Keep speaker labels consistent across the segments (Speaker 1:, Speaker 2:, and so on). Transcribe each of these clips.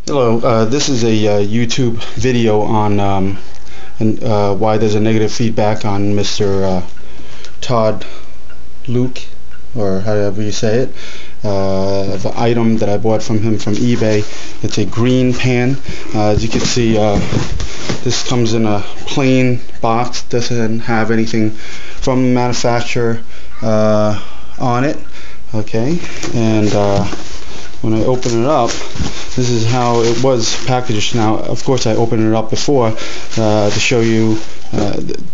Speaker 1: Hello, this is a YouTube video on why there's a negative feedback on Mr. Todd Luke, or however you say it. The item that I bought from him from eBay. It's a green pan. As you can see, this comes in a plain box. Doesn't have anything from the manufacturer on it. Okay, and when I open it up, this is how it was packaged. Now, of course, I opened it up before to show you.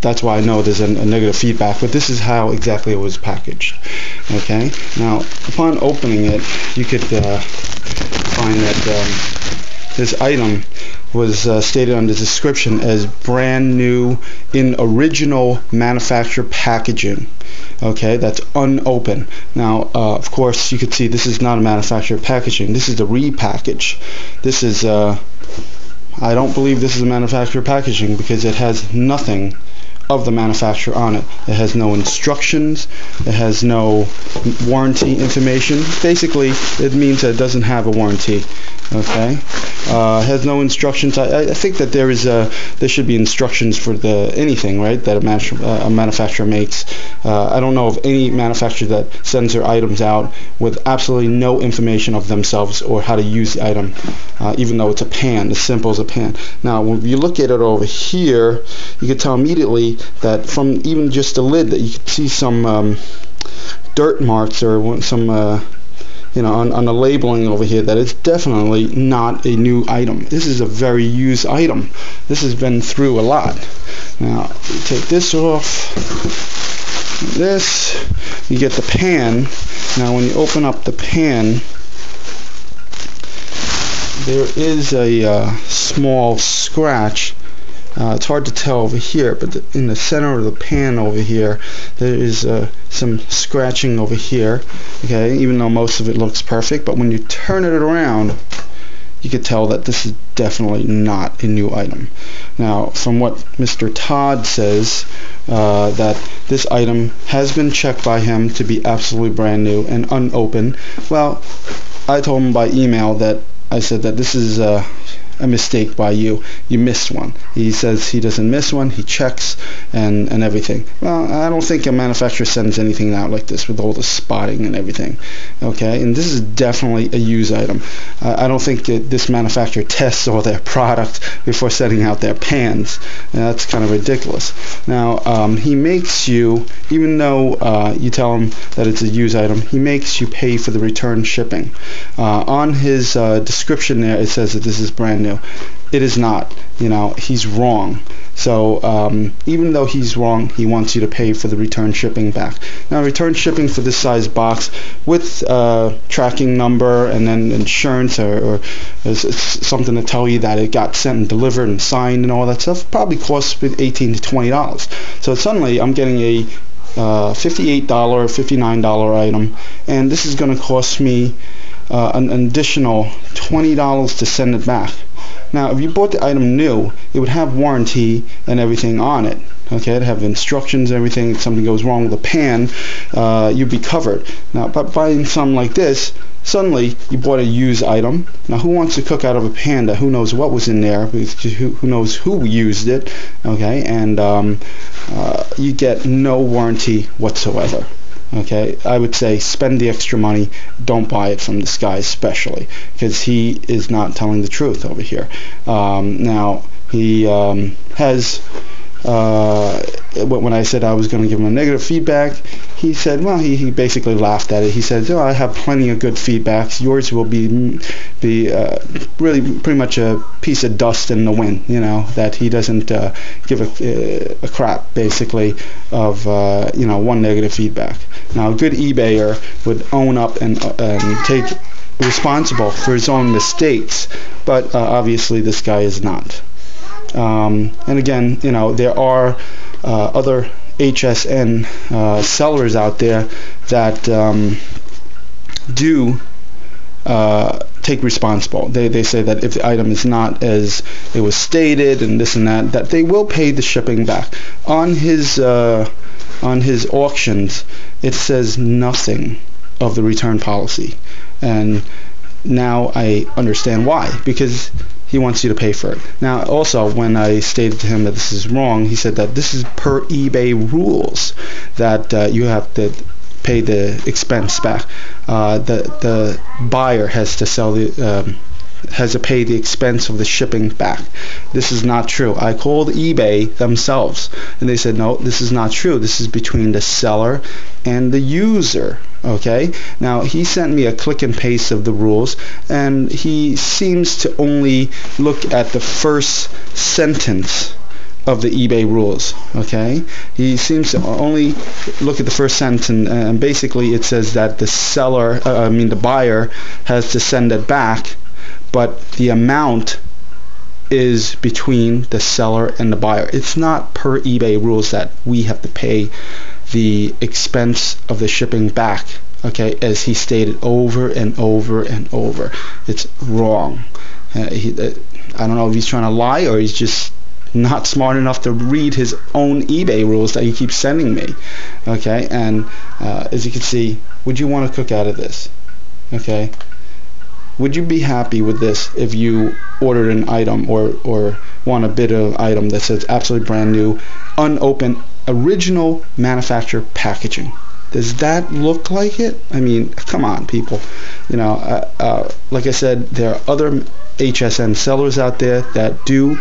Speaker 1: That's why I know there's a negative feedback. But this is how exactly it was packaged. Okay. Now, upon opening it, you could find that this item was stated on the description as brand new in original manufacturer packaging. Okay, that's unopened. Now, of course, you can see this is not a manufacturer packaging. This is the repackage. This is, I don't believe this is a manufacturer packaging because it has nothing of the manufacturer on it. It has no instructions. It has no warranty information. Basically, it means that it doesn't have a warranty. Okay, it has no instructions. I think that there should be instructions for anything, right, that a manufacturer makes. I don't know of any manufacturer that sends their items out with absolutely no information of themselves or how to use the item, even though it's a pan, as simple as a pan. Now, when you look at it over here, you can tell immediately that from even just the lid that you can see some dirt marks or some on the labeling over here, that it's definitely not a new item. This is a very used item. This has been through a lot. Now, you take this off. This, you get the pan. Now, when you open up the pan, there is a small scratch. It's hard to tell over here, but in the center of the pan over here, there is some scratching over here. Okay, even though most of it looks perfect, but when you turn it around, you can tell that this is definitely not a new item. Now, from what Mr. Todd says, that this item has been checked by him to be absolutely brand new and unopened. Well, I told him by email that I said that this is a mistake by you. You missed one. He says he doesn't miss one. He checks and everything. Well, I don't think a manufacturer sends anything out like this with all the spotting and everything. Okay, and this is definitely a used item. I don't think that this manufacturer tests all their product before sending out their pans. That's kind of ridiculous. Now, he makes you, even though you tell him that it's a used item, he makes you pay for the return shipping. On his description there, it says that this is brand new. It is not. He's wrong. So even though he's wrong, he wants you to pay for the return shipping back. Now, return shipping for this size box with tracking number and then insurance or something to tell you that it got sent and delivered and signed and all that stuff probably costs $18 to $20. So suddenly I'm getting a $58, $59 item, and this is going to cost me an additional $20 to send it back. Now, if you bought the item new, it would have warranty and everything on it. Okay, it'd have instructions and everything. If something goes wrong with the pan, you'd be covered. Now, by buying something like this, suddenly you bought a used item. Now, who wants to cook out of a pan that who knows what was in there, who knows who used it? Okay, and you get no warranty whatsoever. Okay, I would say spend the extra money. Don't buy it from this guy, especially because he is not telling the truth over here. Now, he has. When I said I was going to give him a negative feedback, he said, well, he basically laughed at it. He said, oh, I have plenty of good feedbacks. Yours will be really pretty much a piece of dust in the wind, that he doesn't give a crap, basically, of, one negative feedback. Now, a good eBayer would own up and take responsible for his own mistakes, but obviously this guy is not. And again, there are other HSN sellers out there that do take responsible. They say that if the item is not as it was stated and this and that they will pay the shipping back. On his auctions, it says nothing of the return policy, and now I understand why, because he wants you to pay for it. Now, also, when I stated to him that this is wrong, he said that this is per eBay rules, that you have to pay the expense back. The buyer has to sell the has to pay the expense of the shipping back. This is not true. I called eBay themselves, and they said, no, this is not true. This is between the seller and the user. Okay, now he sent me a click and paste of the rules, and he seems to only look at the first sentence of the eBay rules. Okay, he seems to only look at the first sentence, and basically it says that the buyer has to send it back, but the amount is between the seller and the buyer. It's not per eBay rules that we have to pay the expense of the shipping back, okay, as he stated over and over and over. It's wrong. I don't know if he's trying to lie or he's just not smart enough to read his own eBay rules that he keeps sending me. Okay, and as you can see, would you want to cook out of this? Okay, would you be happy with this if you ordered an item or want a bit of item that says absolutely brand new, unopened, original manufacturer packaging? Does that look like it? I mean, come on, people. You know, like I said, there are other HSN sellers out there that do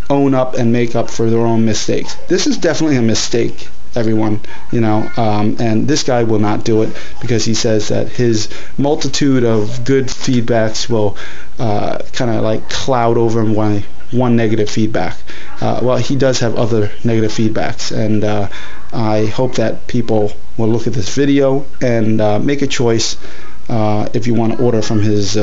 Speaker 1: own up and make up for their own mistakes. This is definitely a mistake, everyone. You know, and this guy will not do it because he says that his multitude of good feedbacks will kind of like cloud over one negative feedback. Well, he does have other negative feedbacks, and I hope that people will look at this video and make a choice if you want to order from his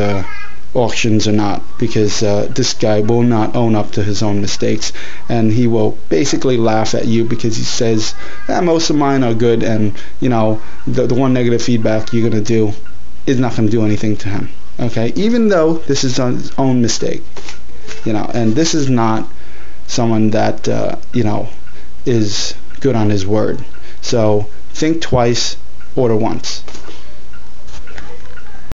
Speaker 1: auctions or not, because this guy will not own up to his own mistakes, and he will basically laugh at you because he says, most of mine are good, and you know, the one negative feedback you're going to do is not going to do anything to him. Okay, even though this is his own mistake, you know, and this is not someone that you know, is good on his word. So think twice, order once.